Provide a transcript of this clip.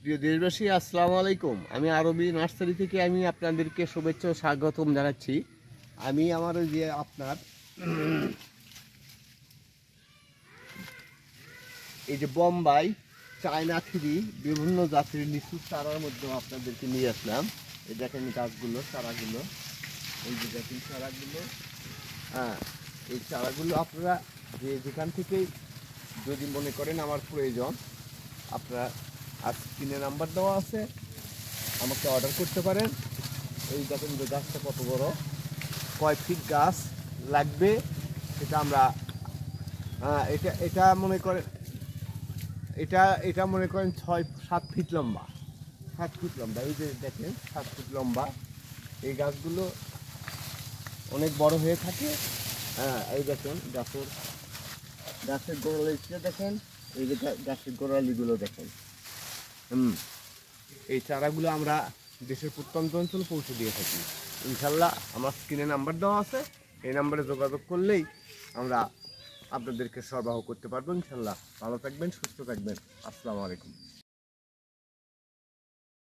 প্রিয় দেশবাসী, আসসালামু আলাইকুম। আমি আরবি নার্সারি থেকে আমি আপনাদেরকে শুভেচ্ছা ও স্বাগতম জানাচ্ছি। আমি আমার ওই যে আপনার এই যে বোম্বাই, চায়না থ্রি, বিভিন্ন জাতের লিচুর চারার মধ্যেও আপনাদেরকে নিয়ে আসলাম। এই দেখেন গাছগুলো, চারাগুলো, এই যে দেখেন চারাগুলো। হ্যাঁ, এই চারাগুলো আপনারা যেখান থেকেই যদি মনে করেন আমার প্রয়োজন, আপনারা আর স্ক্রিনে নাম্বার দেওয়া আছে, আমাকে অর্ডার করতে পারেন। এই দেখেন যে গাছটা কত বড়, কয় ফিট গাছ লাগবে সেটা আমরা এটা এটা মনে করেন এটা এটা মনে করেন 6-7 ফিট লম্বা, 7 ফিট লম্বা। এই যে দেখেন 7 ফিট লম্বা এই গাছগুলো অনেক বড় হয়ে থাকে। এই দেখেন গাছের গোড়ালিটা দেখেন, এই যে গাছের গোড়ালিগুলো দেখেন। এই চারাগুলো আমরা দেশের প্রত্যন্ত অঞ্চলে পৌঁছে দিয়ে থাকি। ইনশাল্লাহ আমার স্ক্রিনে নাম্বার দেওয়া আছে, এই নাম্বারে যোগাযোগ করলেই আমরা আপনাদেরকে সরবরাহ করতে পারবো। ইনশাল্লাহ ভালো থাকবেন, সুস্থ থাকবেন। আসসালামু আলাইকুম।